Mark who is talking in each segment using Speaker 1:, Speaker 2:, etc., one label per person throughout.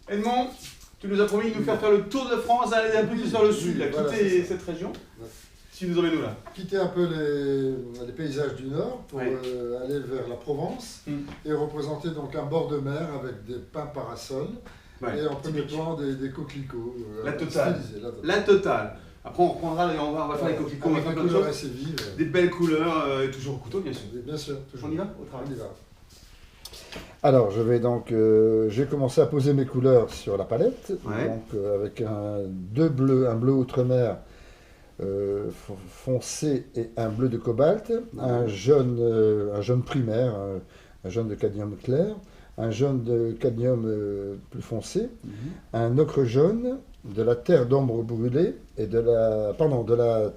Speaker 1: Edmond, tu nous as promis de nous faire le tour de France, aller un peu plus vers le sud, là,
Speaker 2: voilà,
Speaker 1: quitter cette région.
Speaker 2: Ouais.
Speaker 1: Si nous emmènes nous là.
Speaker 2: Quitter un peu les paysages du nord pour
Speaker 1: Ouais.
Speaker 2: aller vers la Provence et représenter donc un bord de mer avec des pins parasols et en premier plan des coquelicots.
Speaker 1: La totale.
Speaker 2: Stylisés,
Speaker 1: la totale. Après on reprendra, on va faire les coquelicots, on va
Speaker 2: avec
Speaker 1: faire
Speaker 2: des
Speaker 1: plein de
Speaker 2: couleurs
Speaker 1: choses.
Speaker 2: assez vives.
Speaker 1: Des belles couleurs, et toujours au couteau bien sûr.
Speaker 2: Bien sûr, toujours.
Speaker 1: On y va au travail.
Speaker 2: On y va. Alors, je vais donc, j'ai commencé à poser mes couleurs sur la palette,
Speaker 1: Ouais.
Speaker 2: donc avec un bleu outre-mer foncé et un bleu de cobalt, un jaune primaire, un jaune de cadmium clair, un jaune de cadmium plus foncé, un ocre jaune, de la terre d'ombre brûlée et de la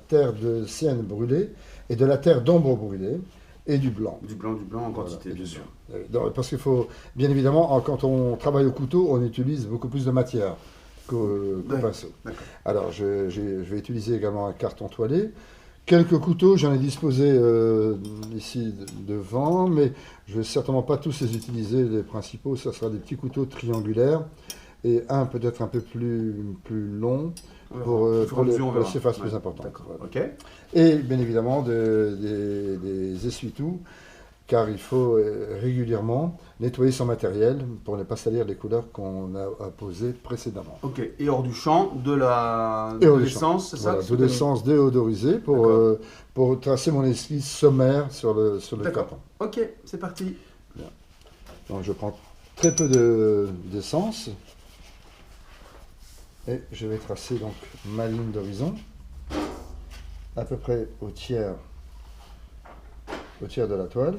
Speaker 2: terre de sienne brûlée et de la terre d'ombre brûlée. Et du blanc.
Speaker 1: Du blanc en quantité,
Speaker 2: Voilà,
Speaker 1: bien sûr.
Speaker 2: Parce qu'il faut, bien évidemment, quand on travaille au couteau, on utilise beaucoup plus de matière qu'au pinceau. Alors, je vais utiliser également un carton toilé. Quelques couteaux, j'en ai disposé ici devant, mais je ne vais certainement pas tous les utiliser. Les principaux, ça sera des petits couteaux triangulaires et un peut-être un peu plus long pour les surfaces plus importantes.
Speaker 1: Voilà.
Speaker 2: Okay. Et bien évidemment des essuie-tout, car il faut régulièrement nettoyer son matériel pour ne pas salir les couleurs qu'on a posées précédemment.
Speaker 1: Ok, et hors du champ, de l'essence, c'est ça?
Speaker 2: Voilà, de l'essence déodorisée pour tracer mon esquisse sommaire sur le carton.
Speaker 1: Ok, c'est parti.
Speaker 2: Bien. Donc je prends très peu d'essence et je vais tracer donc ma ligne d'horizon à peu près au tiers de la toile.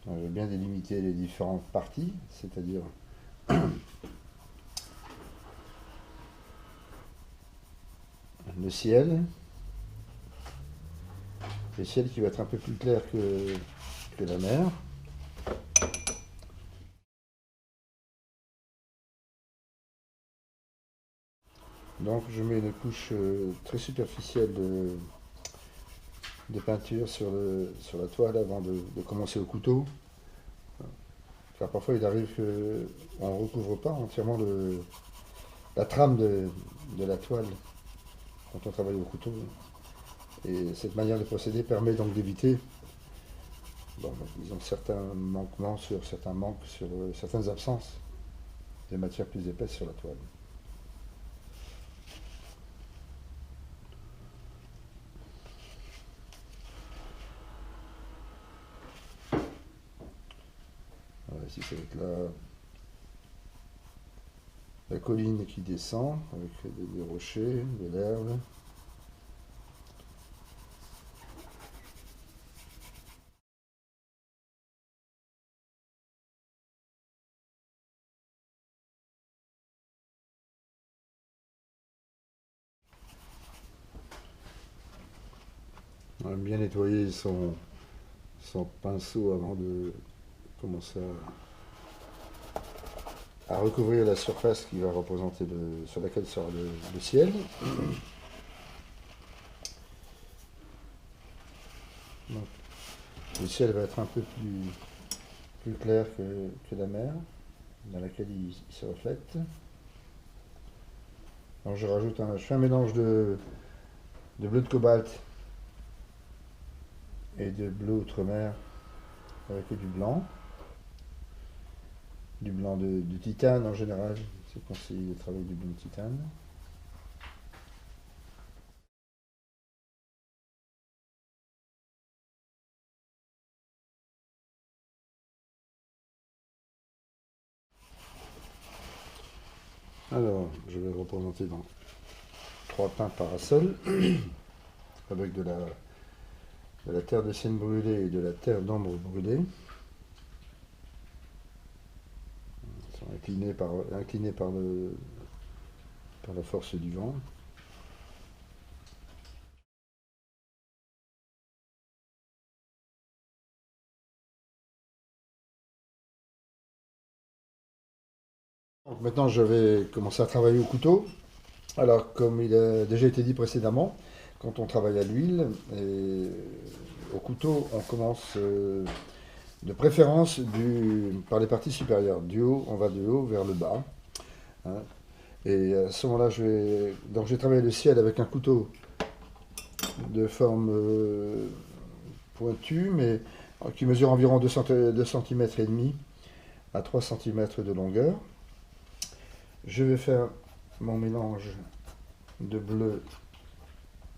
Speaker 2: Je vais bien délimiter les différentes parties, c'est-à-dire le ciel qui va être un peu plus clair que la mer. Donc je mets une couche très superficielle de peinture sur la toile avant de commencer au couteau. Car parfois il arrive qu'on ne recouvre pas entièrement la trame de la toile quand on travaille au couteau. Et cette manière de procéder permet donc d'éviter disons certains manquements sur certaines absences des matières plus épaisses sur la toile. Voilà, ici c'est avec la colline qui descend avec des rochers, de l'herbe. On va bien nettoyer son pinceau avant de commencer à recouvrir la surface qui va représenter sur laquelle sera le ciel. Donc, le ciel va être un peu plus clair que la mer, dans laquelle il se reflète. Alors je fais un mélange de bleu de cobalt et de bleu outre-mer avec du blanc. Du blanc de titane en général, c'est conseillé de travailler du blanc de titane. Alors, je vais représenter donc 3 pins parasols avec de la terre de sienne brûlée et de la terre d'ambre brûlée. Ils sont inclinés par la force du vent. Donc maintenant, je vais commencer à travailler au couteau. Alors, comme il a déjà été dit précédemment, quand on travaille à l'huile et au couteau, on commence de préférence par les parties supérieures. Du haut, on va du haut vers le bas, hein. Et à ce moment-là, donc je vais travailler le ciel avec un couteau de forme pointue, mais qui mesure environ 2 cm et demi à 3 cm de longueur. Je vais faire mon mélange de bleu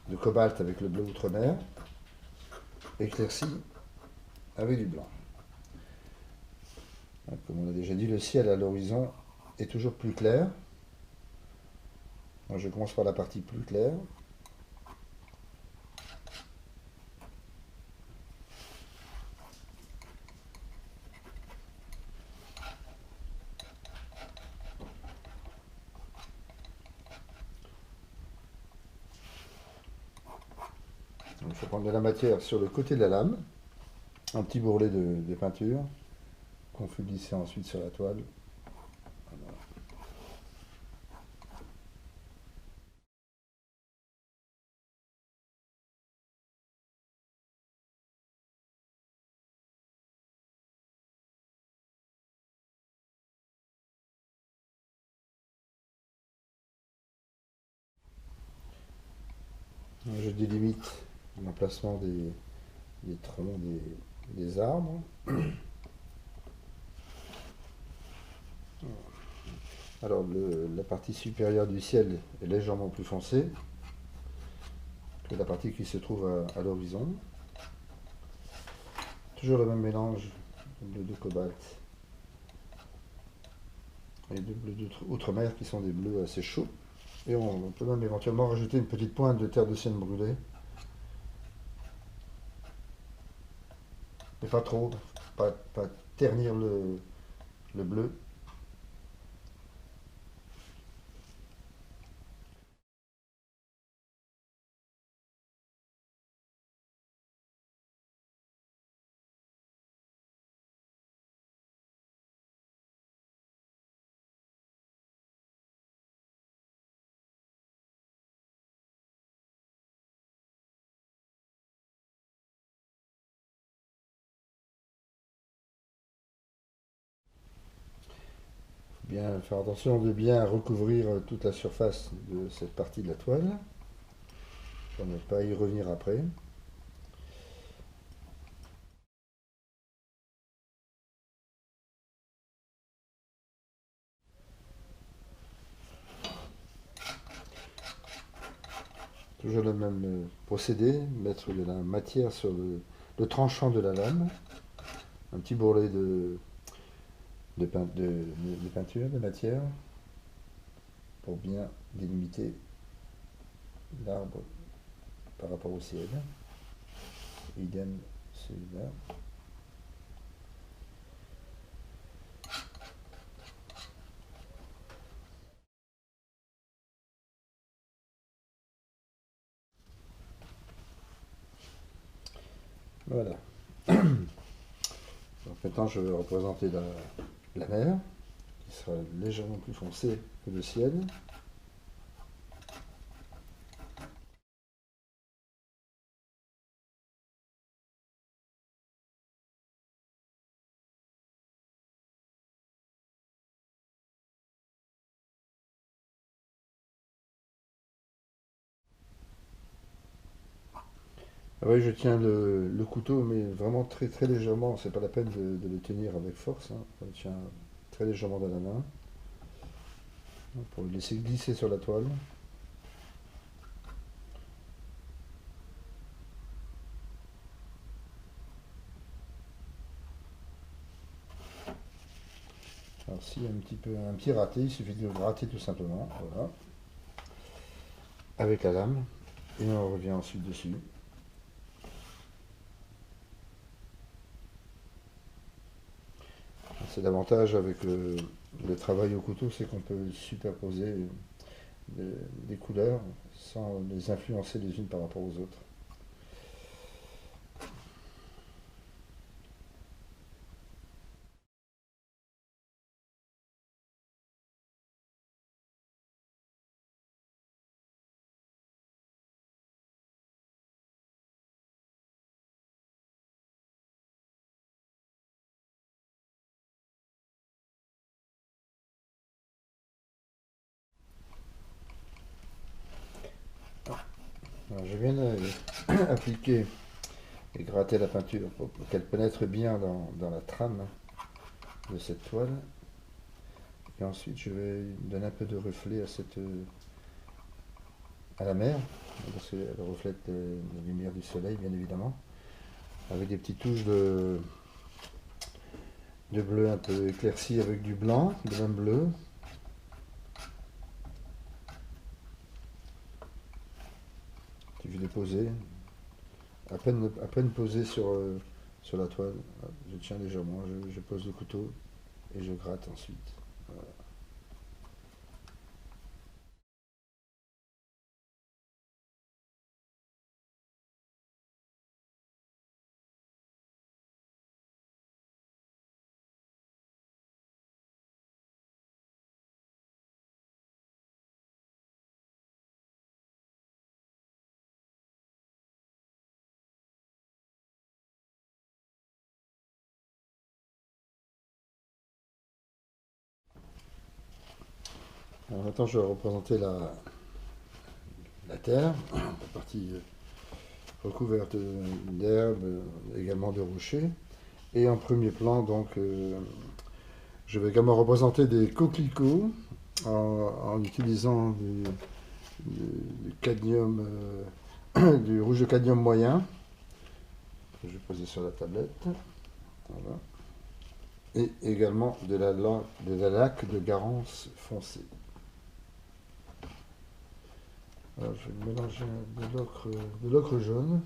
Speaker 2: de cobalt avec le bleu outre-mer, éclairci avec du blanc. Comme on a déjà dit, le ciel à l'horizon est toujours plus clair. Donc je commence par la partie plus claire. Donc, il faut prendre de la matière sur le côté de la lame, un petit bourrelet de peinture qu'on fait glisser ensuite sur la toile. Voilà. Je délimite l'emplacement des troncs des arbres. Alors la partie supérieure du ciel est légèrement plus foncée que la partie qui se trouve à l'horizon. Toujours le même mélange de bleu de cobalt et de bleu d'outre-mer qui sont des bleus assez chauds. Et on peut même éventuellement rajouter une petite pointe de terre de sienne brûlée. Mais pas trop, pas ternir le bleu. Bien faire attention de bien recouvrir toute la surface de cette partie de la toile pour ne pas y revenir après. Toujours le même procédé, mettre de la matière sur le tranchant de la lame, un petit bourrelet de peinture, de matière, pour bien délimiter l'arbre par rapport au ciel. Idem celui-là. Voilà. Donc maintenant, je vais représenter la mer, qui sera légèrement plus foncée que le ciel. Ah oui, je tiens le couteau, mais vraiment très très légèrement. C'est pas la peine de le tenir avec force, hein. Je le tiens très légèrement dans la main pour le laisser glisser sur la toile. Alors s'il y a un petit raté, il suffit de le gratter tout simplement, voilà, avec la lame, et on revient ensuite dessus. C'est l'avantage avec le travail au couteau, c'est qu'on peut superposer des couleurs sans les influencer les unes par rapport aux autres. Alors, je viens d'appliquer et gratter la peinture pour qu'elle pénètre bien dans la trame de cette toile. Et ensuite, je vais donner un peu de reflet à la mer, parce qu'elle reflète la lumière du soleil, bien évidemment, avec des petites touches de bleu un peu éclairci avec du blanc, de même bleu. Je vais les poser. À peine posé sur la toile, je tiens légèrement, je pose le couteau et je gratte ensuite. Voilà. Alors maintenant, je vais représenter la terre, la partie recouverte d'herbes, également de rochers. Et en premier plan, donc, je vais également représenter des coquelicots en utilisant du cadmium, du rouge de cadmium moyen, que je vais poser sur la tablette. Voilà. Et également de la laque de Garance foncée. Alors, je vais mélanger de l'ocre jaune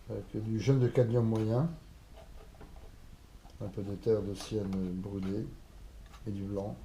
Speaker 2: avec du jaune de cadmium moyen, un peu de terre de sienne brûlée et du blanc.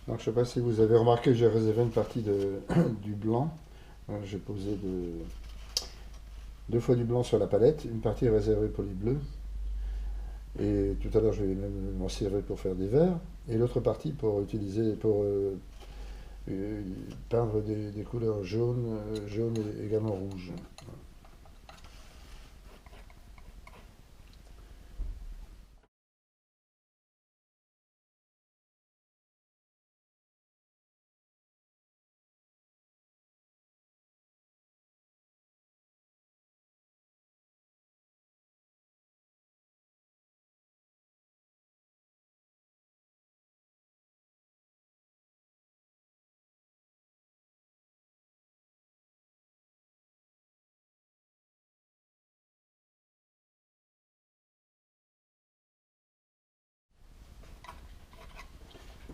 Speaker 2: Donc, je ne sais pas si vous avez remarqué, j'ai réservé une partie du blanc. J'ai posé deux fois du blanc sur la palette, une partie est réservée pour les bleus. Et tout à l'heure, je vais même m'en servir pour faire des verts. Et l'autre partie pour peindre des couleurs jaunes et également rouges.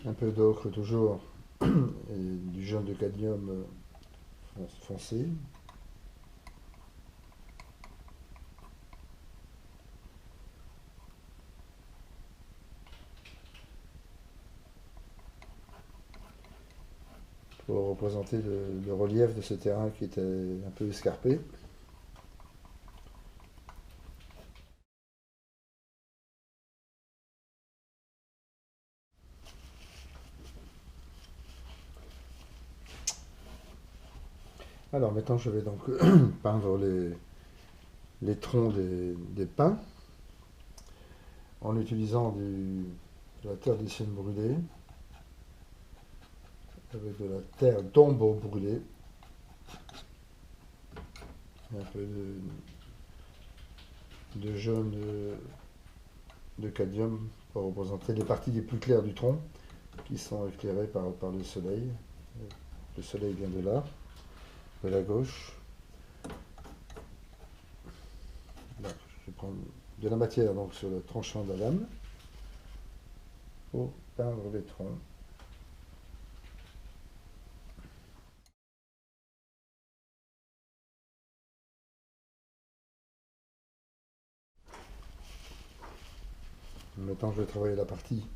Speaker 2: Un peu d'ocre toujours, et du jaune de cadmium foncé. Pour représenter le relief de ce terrain qui était un peu escarpé. Alors maintenant je vais donc peindre les troncs des pins en utilisant de la terre de sienne brûlée avec de la terre d'ombre brûlée et un peu de jaune de cadmium pour représenter les parties les plus claires du tronc qui sont éclairées par le soleil. Le soleil vient de là, de la gauche. Là, je vais prendre de la matière donc sur le tranchant de la lame pour peindre les troncs. Maintenant, je vais travailler la partie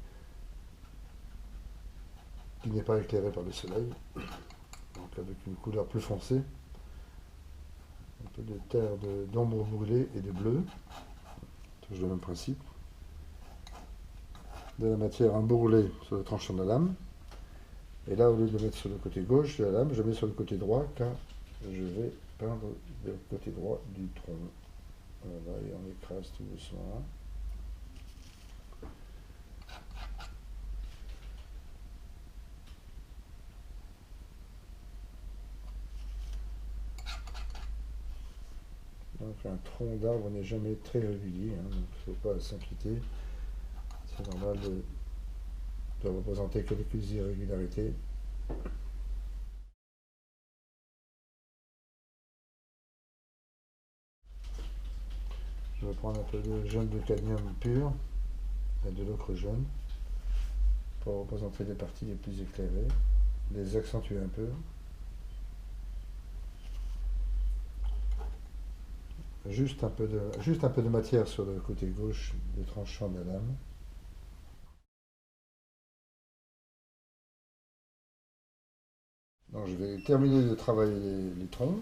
Speaker 2: qui n'est pas éclairée par le soleil, donc avec une couleur plus foncée, un peu de terre d'ombre brûlée et de bleu, toujours le même principe. De la matière embourlée sur le tranchant de la lame. Et là, au lieu de le mettre sur le côté gauche de la lame, je mets sur le côté droit, car je vais peindre le côté droit du tronc. Voilà, et on écrase tout doucement. Donc un tronc d'arbre n'est jamais très régulier, hein, donc il ne faut pas s'inquiéter. C'est normal de représenter quelques irrégularités. Je vais prendre un peu de jaune de cadmium pur et de l'ocre jaune pour représenter les parties les plus éclairées, les accentuer un peu. Juste un peu de matière sur le côté gauche du tranchant de la lame. Donc je vais terminer de travailler les troncs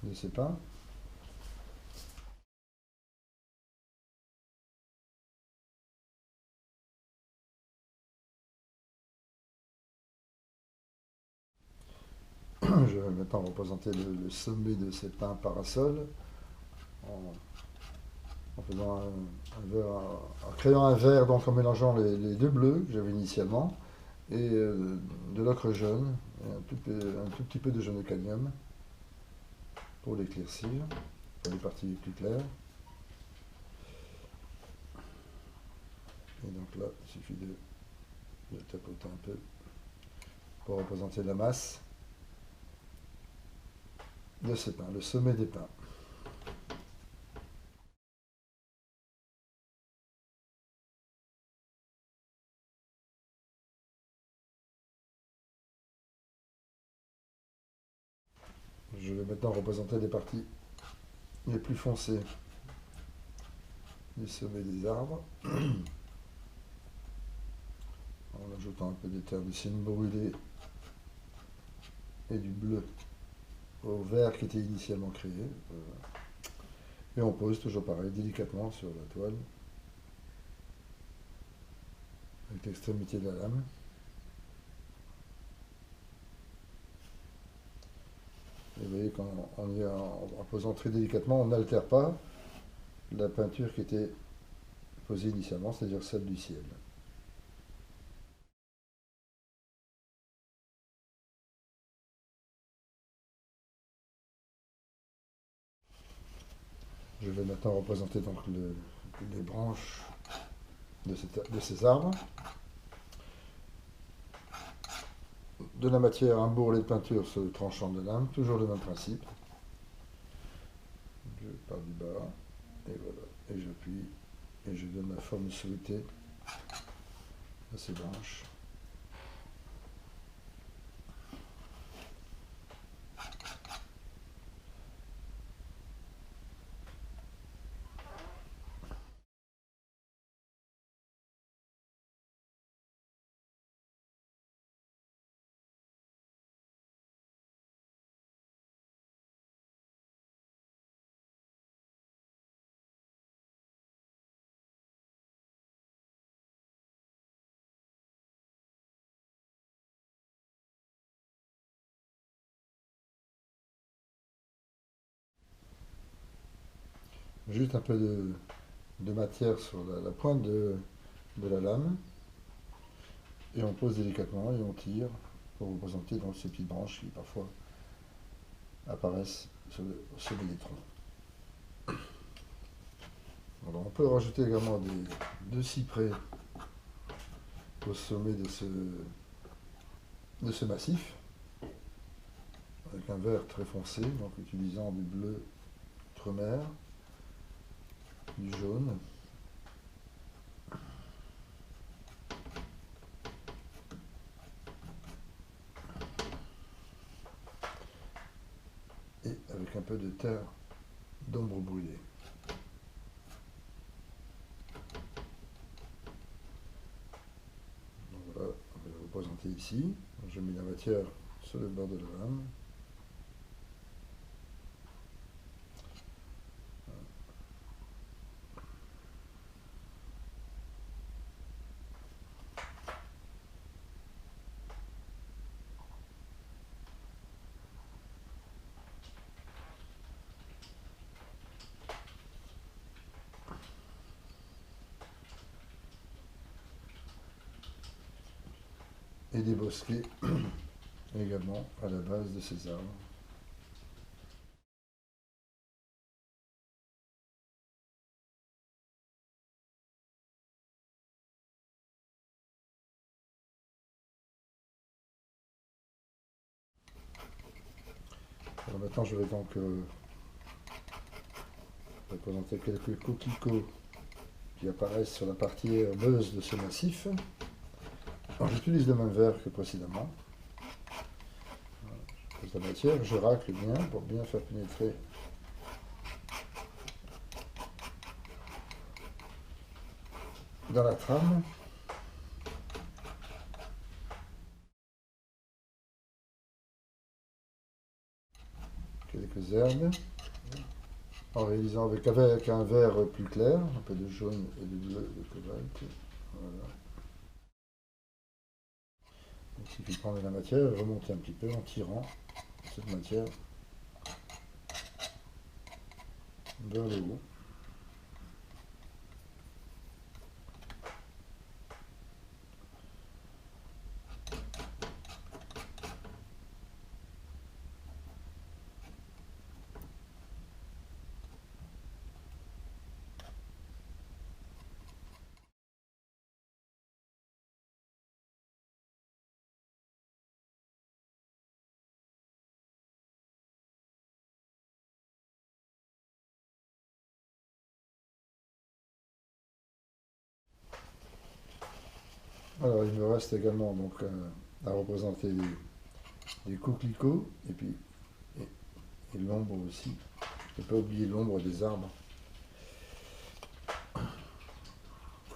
Speaker 2: de ces pins. Je vais maintenant représenter le sommet de ces pins parasols en faisant en créant un vert, donc en mélangeant les deux bleus que j'avais initialement et de l'ocre jaune et un tout petit peu de jaune de cadmium pour l'éclaircir, pour les parties les plus claires. Et donc là, il suffit de tapoter un peu pour représenter la masse de ces pins, le sommet des pins. Je vais maintenant représenter les parties les plus foncées du sommet des arbres, en ajoutant un peu de terre de cygne brûlée et du bleu au vert qui était initialement créé. Et on pose toujours pareil, délicatement sur la toile, avec l'extrémité de la lame. Et vous voyez qu'en posant très délicatement, on n'altère pas la peinture qui était posée initialement, c'est-à-dire celle du ciel. Je vais maintenant représenter donc les branches de ces arbres. De la matière embourlée de peinture sur le tranchant de lame, toujours le même principe. Je pars du bas, et voilà, et j'appuie, et je donne la forme souhaitée à ces branches. Juste un peu de matière sur la pointe de la lame, et on pose délicatement et on tire pour représenter donc ces petites branches qui parfois apparaissent au sommet des troncs. Alors on peut rajouter également deux cyprès au sommet de ce massif, avec un vert très foncé, donc utilisant du bleu outremer, du jaune, et avec un peu de terre d'ombre brûlée. Donc voilà, on va le représenter ici. Je mets la matière sur le bord de la lame. et des bosquets également à la base de ces arbres. Alors maintenant, je vais donc représenter quelques coquelicots qui apparaissent sur la partie herbeuse de ce massif. J'utilise le même verre que précédemment. Je pose la matière, je racle bien pour bien faire pénétrer dans la trame. Quelques herbes, en réalisant avec un vert plus clair, un peu de jaune et de bleu de cobalt. Voilà. Il suffit de prendre la matière et remonter un petit peu en tirant cette matière vers le haut. Alors il me reste également donc à représenter des coquelicots et puis et l'ombre aussi. Je ne peux pas oublier l'ombre des arbres.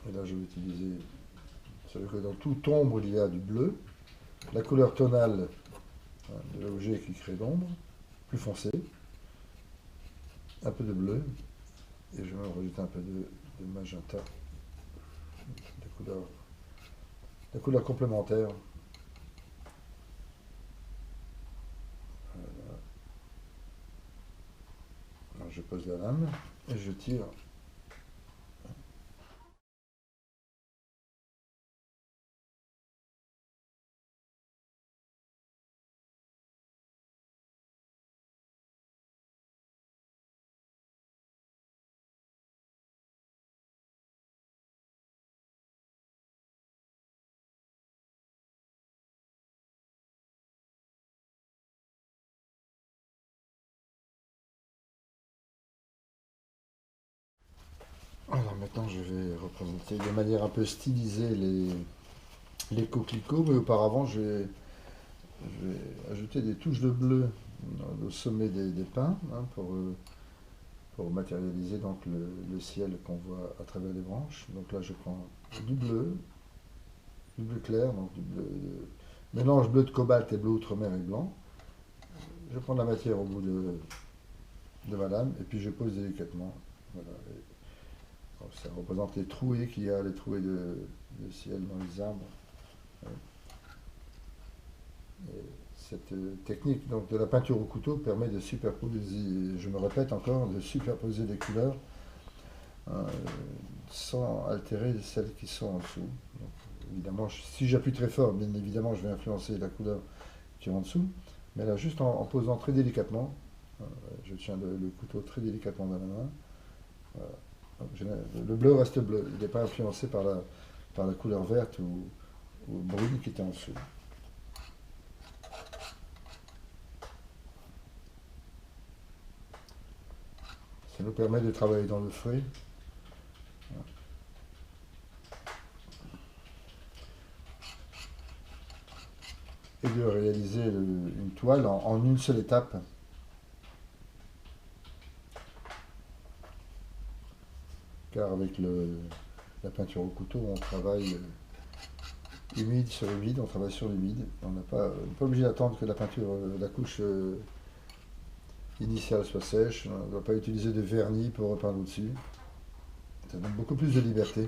Speaker 2: Et là je vais utiliser, vous savez que dans toute ombre il y a du bleu, la couleur tonale de l'objet qui crée l'ombre, plus foncé, un peu de bleu, et je vais rajouter un peu de magenta, de couleur complémentaire. Voilà. Alors je pose la lame et je tire. Alors maintenant je vais représenter de manière un peu stylisée les coquelicots, mais auparavant je vais ajouter des touches de bleu au sommet des pins pour matérialiser donc le ciel qu'on voit à travers les branches. Donc là je prends du bleu clair, donc du bleu mélange bleu de cobalt et bleu outre-mer et blanc. Je prends la matière au bout de ma lame et puis je pose délicatement. Voilà. Ça représente les trouées qu'il y a, les trouées de ciel dans les arbres. Et cette technique donc, de la peinture au couteau permet de superposer, je me répète encore, de superposer les couleurs sans altérer celles qui sont en dessous. Donc, évidemment, si j'appuie très fort, bien évidemment, je vais influencer la couleur qui est en dessous. Mais là, juste en posant très délicatement, je tiens le couteau très délicatement dans la main. Voilà. Le bleu reste bleu, il n'est pas influencé par la couleur verte ou brune qui était en dessous. Ça nous permet de travailler dans le frais. Et de réaliser une toile en une seule étape. Car avec la peinture au couteau, on travaille humide sur humide, on travaille sur l'humide. On n'est pas obligé d'attendre que la peinture, la couche initiale soit sèche. On ne doit pas utiliser de vernis pour repeindre au-dessus. Ça donne beaucoup plus de liberté.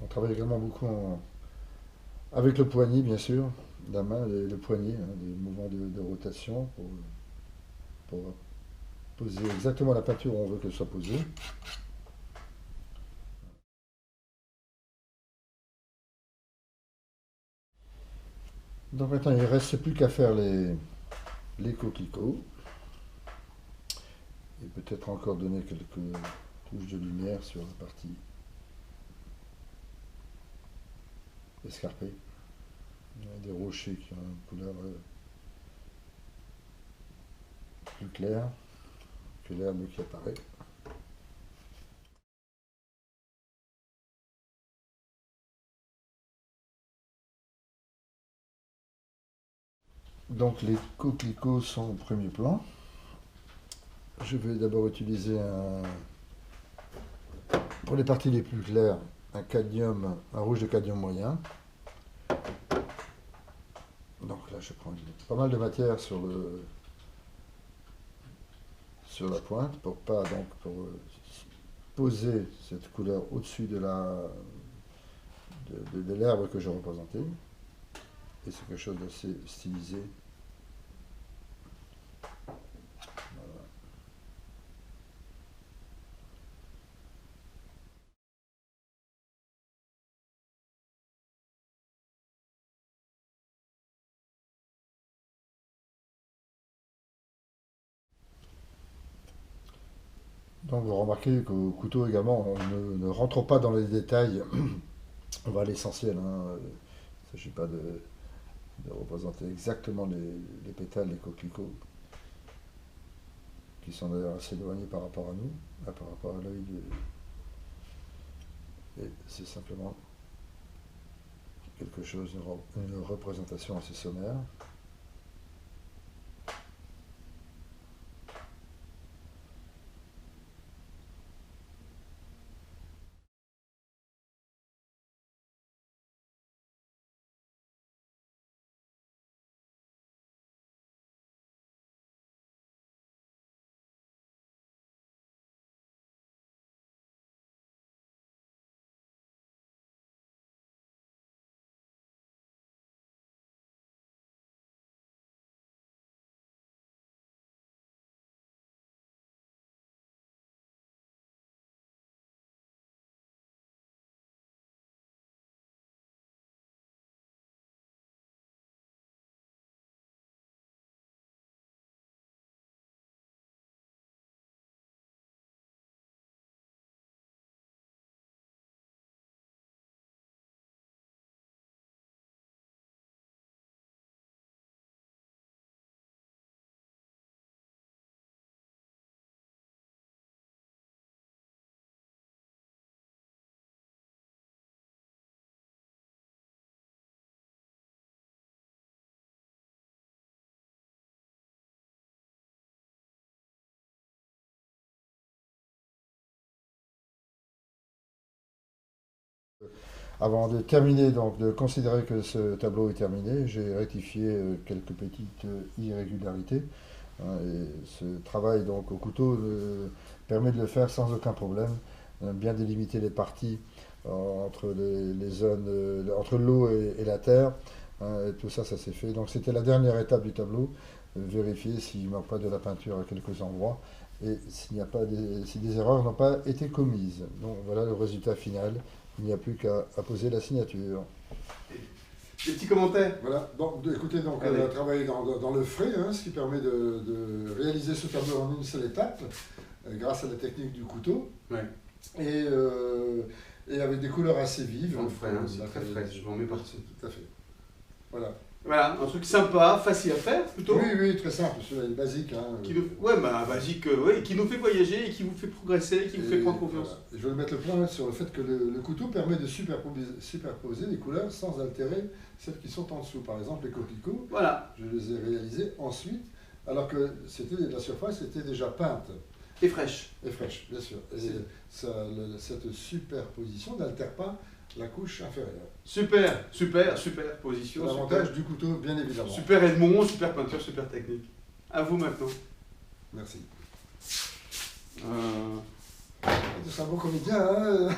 Speaker 2: On travaille également beaucoup Avec le poignet, bien sûr, la main, le poignet, hein, des mouvements de rotation pour poser exactement la peinture où on veut qu'elle soit posée. Donc maintenant, il ne reste plus qu'à faire les coquelicots. Et peut-être encore donner quelques touches de lumière sur la partie escarpée. Il y a des rochers qui ont une couleur plus claire que l'herbe qui apparaît. Donc les coquelicots sont au premier plan. Je vais d'abord utiliser pour les parties les plus claires un rouge de cadmium moyen. Donc là je prends pas mal de matière sur la pointe pour poser cette couleur au-dessus de l'herbe que je représentais. Et c'est quelque chose d'assez stylisé. Voilà. Donc vous remarquez qu'au couteau également, on ne rentre pas dans les détails, on va à l'essentiel. Hein. Il ne s'agit pas de représenter exactement les pétales, les coquelicots, qui sont d'ailleurs assez éloignés par rapport à nous, par rapport à l'œil. Et c'est simplement quelque chose, une représentation assez sommaire. Avant de terminer, donc de considérer que ce tableau est terminé, j'ai rectifié quelques petites irrégularités. Hein, et ce travail donc au couteau permet de le faire sans aucun problème, bien délimiter les parties entre les zones, entre l'eau et la terre. Hein, et tout ça, ça s'est fait. Donc c'était la dernière étape du tableau, vérifier s'il ne manque pas de la peinture à quelques endroits et s'il n'y a pas si des erreurs n'ont pas été commises. Donc voilà le résultat final. Il n'y a plus qu'à poser la signature.
Speaker 1: Des petits commentaires.
Speaker 2: Voilà, bon, écoutez, donc on a travaillé dans le frais, hein, ce qui permet de réaliser ce tableau en une seule étape, grâce à la technique du couteau.
Speaker 1: Ouais.
Speaker 2: Et avec des couleurs assez vives.
Speaker 1: Dans le frais, hein, c'est très frais, je m'en mets partout.
Speaker 2: Tout à fait. Voilà.
Speaker 1: Voilà, un truc sympa, facile à faire plutôt.
Speaker 2: Oui, oui, très simple, c'est basique. Hein,
Speaker 1: basique, qui nous fait voyager, et qui vous fait progresser, qui vous fait prendre confiance.
Speaker 2: Voilà. Je veux mettre le point sur le fait que le couteau permet de superposer les couleurs sans altérer celles qui sont en dessous. Par exemple, les coquelicots,
Speaker 1: voilà.
Speaker 2: Je les ai réalisés ensuite, alors que la surface était déjà peinte.
Speaker 1: Et fraîche.
Speaker 2: Et fraîche, bien sûr. Et cette superposition n'altère pas la couche inférieure.
Speaker 1: Super position.
Speaker 2: C'est l'avantage du couteau, bien évidemment.
Speaker 1: Super Edmond, super peinture, super technique. À vous maintenant.
Speaker 2: Merci.
Speaker 1: C'est
Speaker 2: un bon comédien, hein.